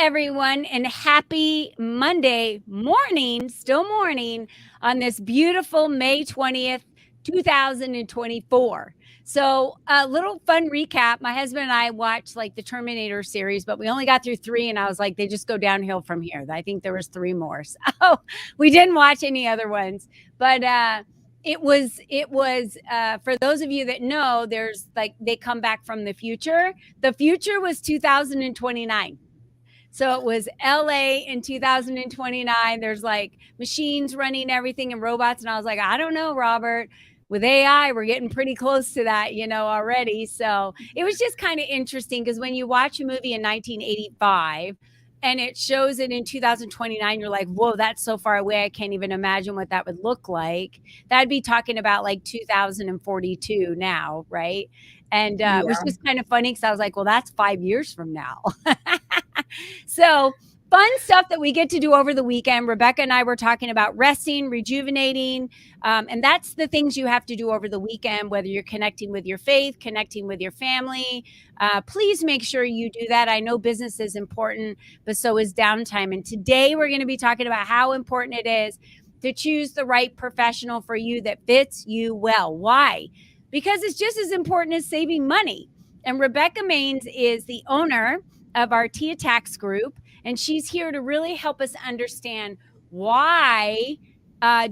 everyone, and happy Monday morning, still morning, on this beautiful May 20th, 2024. So, a little fun recap. My husband and I watched like the Terminator series, but we only got through three, and I was like, they just go downhill from here. I think there was three more. So, we didn't watch any other ones, but it was for those of you that know, there's like they come back from the future. The future was 2029. So it was LA in 2029. There's like machines running everything and robots. And I was like, I don't know, Robert. With AI, we're getting pretty close to that, already. So it was just kind of interesting because when you watch a movie in 1985 and it shows it in 2029, you're like, whoa, that's so far away. I can't even imagine what that would look like. That'd be talking about like 2042 now, right? And it was just kind of funny because I was like, well, that's 5 years from now. So fun stuff that we get to do over the weekend. Rebecca and I were talking about resting, rejuvenating, and that's the things you have to do over the weekend, whether you're connecting with your faith, connecting with your family. Please make sure you do that. I know business is important, but so is downtime. And today we're going to be talking about how important it is to choose the right professional for you that fits you well. Why? Because it's just as important as saving money. And Rebecca Maines is the owner of Artea Tax Group, and she's here to really help us understand why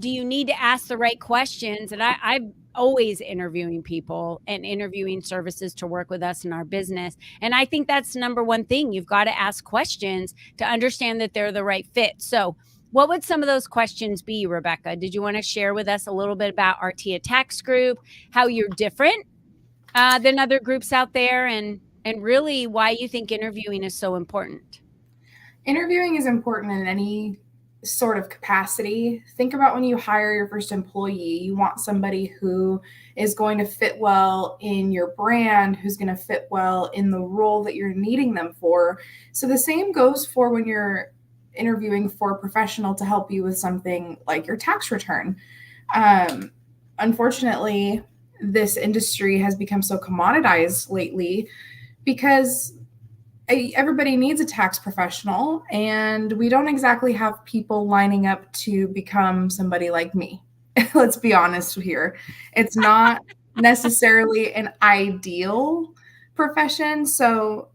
do you need to ask the right questions. And I'm always interviewing people and interviewing services to work with us in our business. And I think that's the number one thing. You've got to ask questions to understand that they're the right fit. So what would some of those questions be, Rebecca? Did you want to share with us a little bit about Artea Tax Group, how you're different than other groups out there, and really why you think interviewing is so important? Interviewing is important in any sort of capacity. Think about when you hire your first employee, you want somebody who is going to fit well in your brand, who's going to fit well in the role that you're needing them for. So the same goes for when you're interviewing for a professional to help you with something like your tax return. Unfortunately, this industry has become so commoditized lately because everybody needs a tax professional, and we don't exactly have people lining up to become somebody like me. Let's be honest here. It's not necessarily an ideal profession. So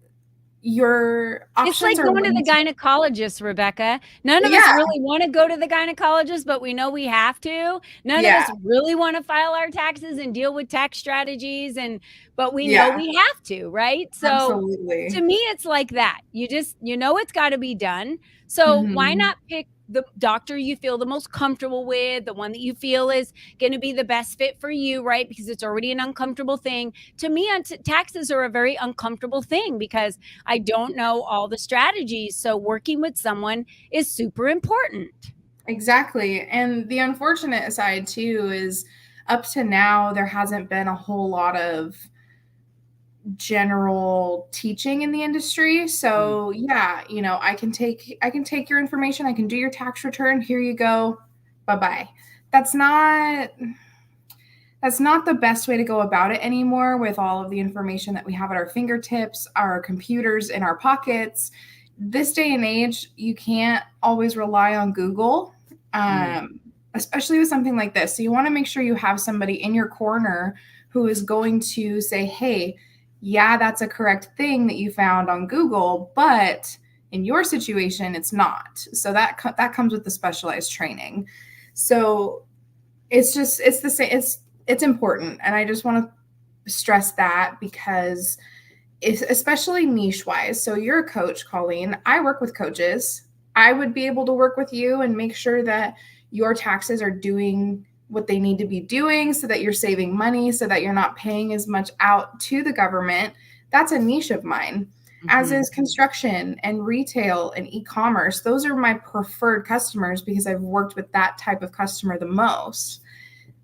your options It's like are going to the limited. gynecologist, Rebecca. None of us Yeah, really want to go to the gynecologist, but we know we have to. None of us yeah, really want to file our taxes and deal with tax strategies, but we know yeah, we have to, right? So to absolutely. me, it's like that. It's got to be done. So why Hmm. not pick the doctor you feel the most comfortable with, the one that you feel is going to be the best fit for you, right? Because it's already an uncomfortable thing. To me, taxes are a very uncomfortable thing because I don't know all the strategies. So working with someone is super important. Exactly. And the unfortunate side too is up to now there hasn't been a whole lot of general teaching in the industry. Mm. So yeah, I can take your information, I can do your tax return, here you go. Bye-bye. That's not that's not the best way to go about it anymore with all of the information that we have at our fingertips, our computers in our pockets. This day and age, you can't always rely on Google, Mm. um, especially with something like this. So you want to make sure you have somebody in your corner who is going to say, hey, yeah, that's a correct thing that you found on Google, but in your situation, it's not. So that comes with the specialized training. So it's the same. It's important, and I just want to stress that because it's especially niche wise. So you're a coach, Colleen. I work with coaches. I would be able to work with you and make sure that your taxes are doing what they need to be doing so that you're saving money, so that you're not paying as much out to the government. That's a niche of mine, as Hmm. is construction and retail and e-commerce. Those are my preferred customers because I've worked with that type of customer the most.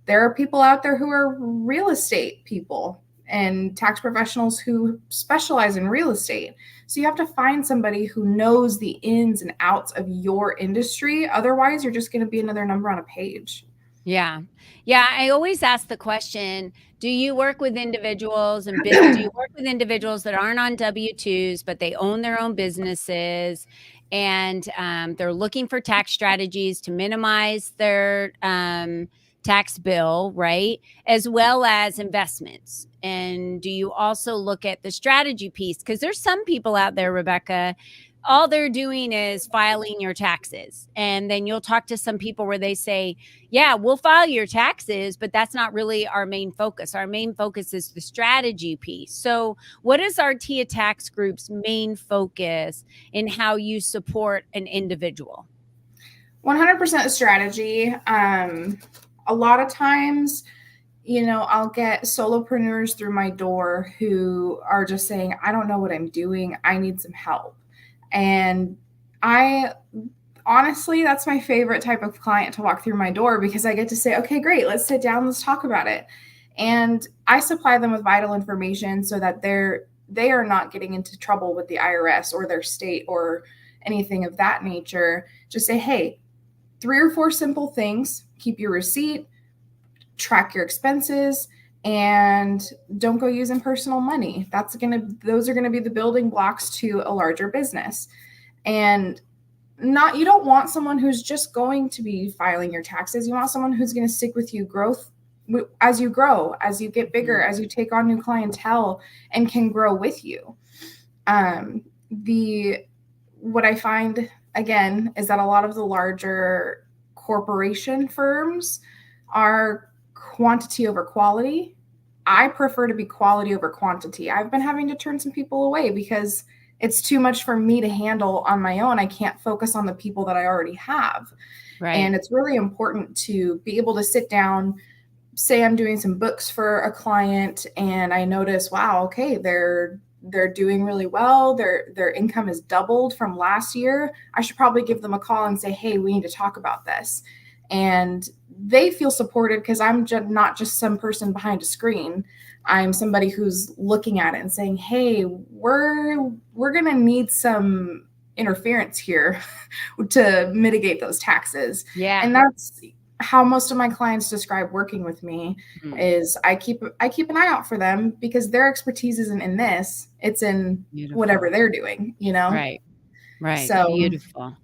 There are people out there who are real estate people and tax professionals who specialize in real estate. So you have to find somebody who knows the ins and outs of your industry. Otherwise, you're just going to be another number on a page. Yeah. Yeah, I always ask the question, do you work with individuals and do you work with individuals that aren't on W-2s, but they own their own businesses and they're looking for tax strategies to minimize their tax bill, right? As well as investments. And do you also look at the strategy piece? Because there's some people out there, Rebecca, all they're doing is filing your taxes. And then you'll talk to some people where they say, yeah, we'll file your taxes, but that's not really our main focus. Our main focus is the strategy piece. So, what is Artea Tax Group's main focus in how you support an individual? 100% strategy. A lot of times, I'll get solopreneurs through my door who are just saying, I don't know what I'm doing. I need some help. And I honestly, that's my favorite type of client to walk through my door because I get to say, okay, great, let's sit down, let's talk about it. And I supply them with vital information so that they are not getting into trouble with the IRS or their state or anything of that nature. Just say, hey, 3 or 4 simple things. Keep your receipt, track your expenses, and don't go using personal money. Those are gonna be the building blocks to a larger business. And you don't want someone who's just going to be filing your taxes. You want someone who's going to stick with you as you grow, as you get bigger, as you take on new clientele and can grow with you. What I find again is that a lot of the larger corporation firms are quantity over quality. I prefer to be quality over quantity. I've been having to turn some people away because it's too much for me to handle on my own. I can't focus on the people that I already have. Right. And it's really important to be able to sit down, say I'm doing some books for a client and I notice, wow, okay, they're doing really well. Their income is doubled from last year. I should probably give them a call and say, hey, we need to talk about this. And they feel supported because I'm not just some person behind a screen. I'm somebody who's looking at it and saying, hey, we're going to need some interference here to mitigate those taxes. Yeah. And that's how most of my clients describe working with me. Is I keep an eye out for them because their expertise isn't in this. It's in whatever they're doing, Right. So Beautiful.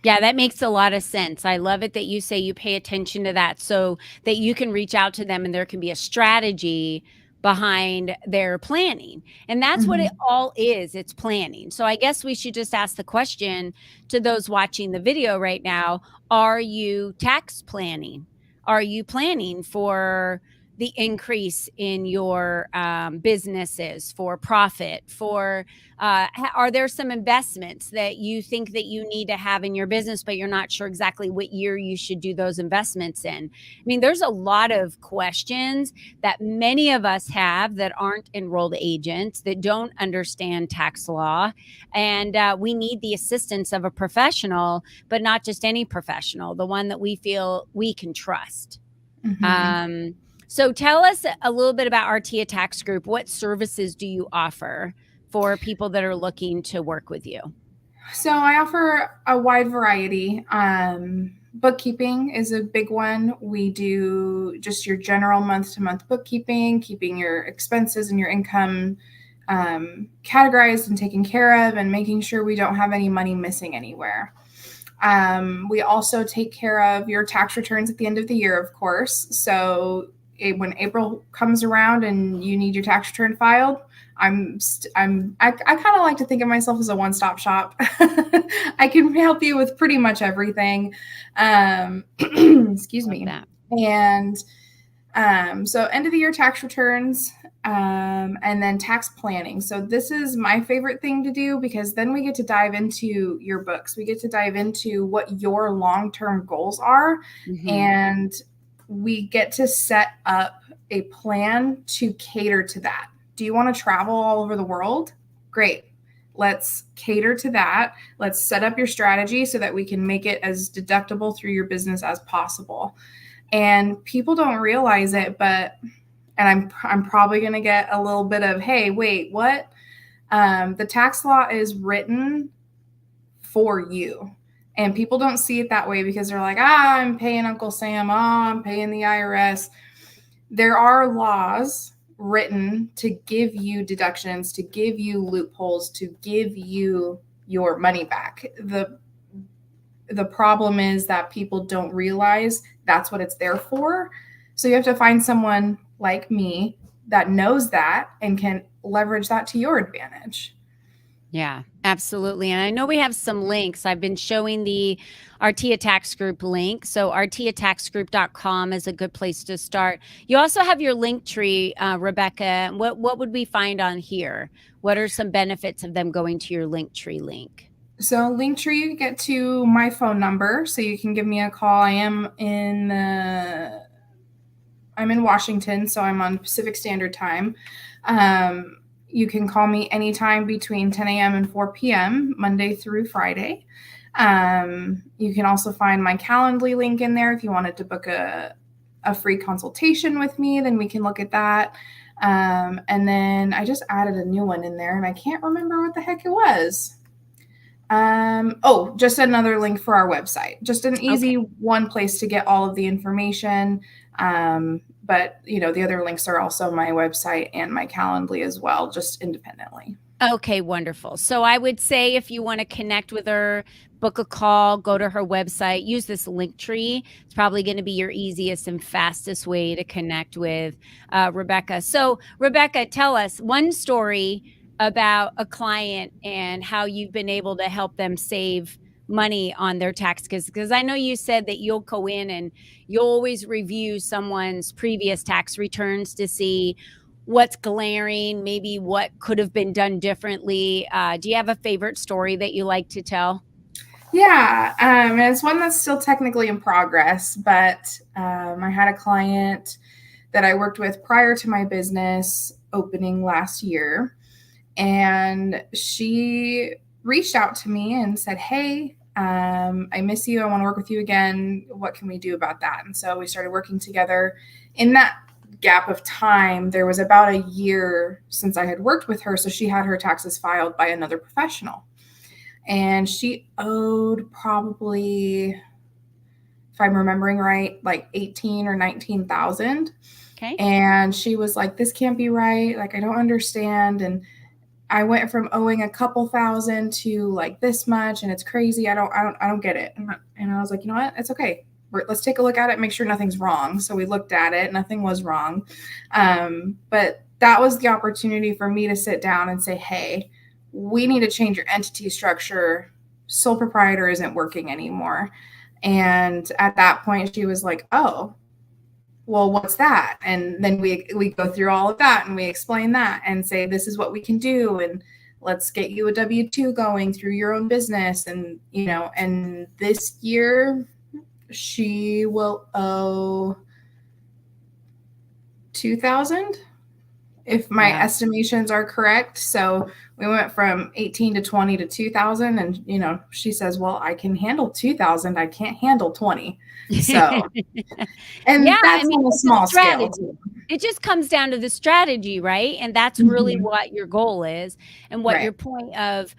Yeah, that makes a lot of sense. I love it that you say you pay attention to that so that you can reach out to them and there can be a strategy behind their planning. And that's what it all is. It's planning. So I guess we should just ask the question to those watching the video right now, are you tax planning? Are you planning for the increase in your businesses, for profit, for are there some investments that you think that you need to have in your business, but you're not sure exactly what year you should do those investments in? I mean, there's a lot of questions that many of us have that aren't enrolled agents, that don't understand tax law. And we need the assistance of a professional, but not just any professional, the one that we feel we can trust. So tell us a little bit about Artea Tax Group. What services do you offer for people that are looking to work with you? So I offer a wide variety. Bookkeeping is a big one. We do just your general month-to-month bookkeeping, keeping your expenses and your income categorized and taken care of, and making sure we don't have any money missing anywhere. We also take care of your tax returns at the end of the year, of course. So when April comes around and you need your tax return filed, I kind of like to think of myself as a one-stop shop. I can help you with pretty much everything. Excuse me. And so end of the year tax returns, and then tax planning. So this is my favorite thing to do because then we get to dive into your books. We get to dive into what your long-term goals are, and we get to set up a plan to cater to that. Do you want to travel all over the world? Great. Let's cater to that. Let's set up your strategy so that we can make it as deductible through your business as possible. And people don't realize it, but, and I'm probably going to get a little bit of, hey, wait, what? The tax law is written for you. And people don't see it that way because they're like, ah, I'm paying Uncle Sam, oh, I'm paying the IRS. There are laws written to give you deductions, to give you loopholes, to give you your money back. The problem is that people don't realize that's what it's there for. So you have to find someone like me that knows that and can leverage that to your advantage. Yeah, absolutely. And I know we have some links. I've been showing the Artea Tax Group link. So arteataxgroup.com is a good place to start. You also have your link tree, Rebecca. What would we find on here? What are some benefits of them going to your link tree link? So Linktree, you get to my phone number, so you can give me a call. I'm in Washington, so I'm on Pacific Standard Time. You can call me anytime between 10 a.m. and 4 p.m., Monday through Friday. You can also find my Calendly link in there if you wanted to book a free consultation with me, then we can look at that. And then I just added a new one in there, and I can't remember what the heck it was. Just another link for our website. Just an easy one place to get all of the information. But the other links are also my website and my Calendly as well, just independently. Okay, wonderful. So I would say if you want to connect with her, book a call, go to her website, use this link tree. It's probably going to be your easiest and fastest way to connect with Rebecca. So, Rebecca, tell us one story about a client and how you've been able to help them save money on their tax, because I know you said that you'll go in and you'll always review someone's previous tax returns to see what's glaring, maybe what could have been done differently. Do you have a favorite story that you like to tell? Yeah, and it's one that's still technically in progress, but I had a client that I worked with prior to my business opening last year, and she reached out to me and said, hey, I miss you. I want to work with you again. What can we do about that? And so we started working together. In that gap of time, there was about a year since I had worked with her. So she had her taxes filed by another professional. And she owed probably, if I'm remembering right, like 18 or 19,000. Okay. And she was like, this can't be right. Like, I don't understand. And I went from owing a couple thousand to like this much, and it's crazy. I don't get it. And I was like, you know what? It's okay. Let's take a look at it, make sure nothing's wrong. So we looked at it, nothing was wrong. But that was the opportunity for me to sit down and say, hey, we need to change your entity structure. Sole proprietor isn't working anymore. And at that point, she was like, oh, well, what's that? And then we go through all of that and we explain that and say, this is what we can do. And let's get you a W-2 going through your own business. And, and this year she will owe 2,000 if my estimations are correct. So we went from 18 to 20 to 2,000. And, she says, well, I can handle 2,000. I can't handle 20. So, and yeah, that's on a small scale. It just comes down to the strategy, right? And that's really what your goal is. And what your point of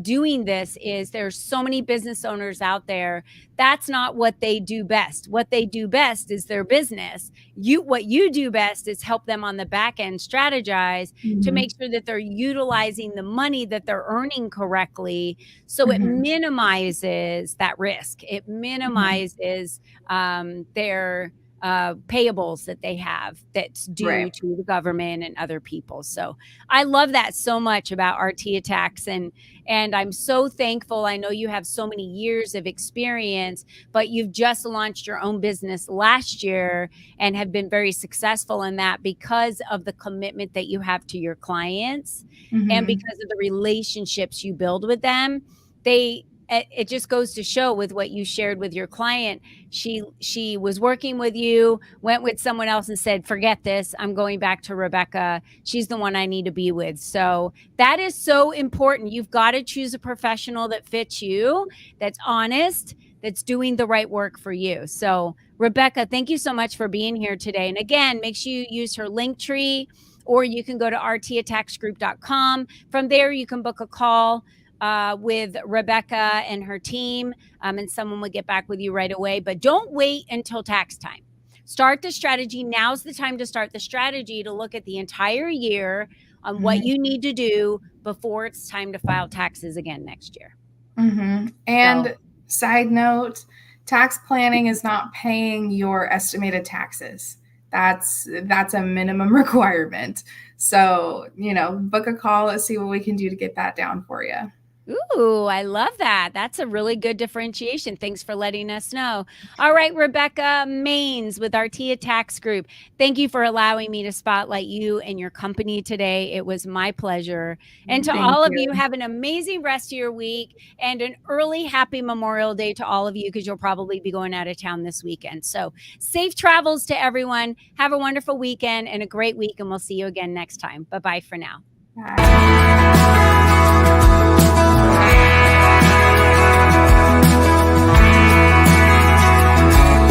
doing this is. There's so many business owners out there. That's not what they do best. What they do best is their business. What you do best is help them on the back end strategize to make sure that they're utilizing the money that they're earning correctly. So it minimizes that risk. It minimizes their payables that they have that's due to the government and other people. So I love that so much about Artea Tax, and I'm so thankful. I know you have so many years of experience, but you've just launched your own business last year and have been very successful in that because of the commitment that you have to your clients and because of the relationships you build with them. It just goes to show with what you shared with your client. She was working with you, went with someone else and said, forget this. I'm going back to Rebecca. She's the one I need to be with. So that is so important. You've got to choose a professional that fits you, that's honest, that's doing the right work for you. So Rebecca, thank you so much for being here today. And again, make sure you use her link tree, or you can go to arteataxgroup.com. From there, you can book a call with Rebecca and her team, and someone will get back with you right away. But don't wait until tax time. Start the strategy. Now's the time to start the strategy to look at the entire year on what you need to do before it's time to file taxes again next year. And side note, tax planning is not paying your estimated taxes. That's a minimum requirement. So, book a call. Let's see what we can do to get that down for you. Ooh, I love that. That's a really good differentiation. Thanks for letting us know. All right, Rebecca Maines with Artea Tax Group. Thank you for allowing me to spotlight you and your company today. It was my pleasure. And to all of you, have an amazing rest of your week and an early happy Memorial Day to all of you, because you'll probably be going out of town this weekend. So safe travels to everyone. Have a wonderful weekend and a great week, and we'll see you again next time. Bye-bye for now. Bye.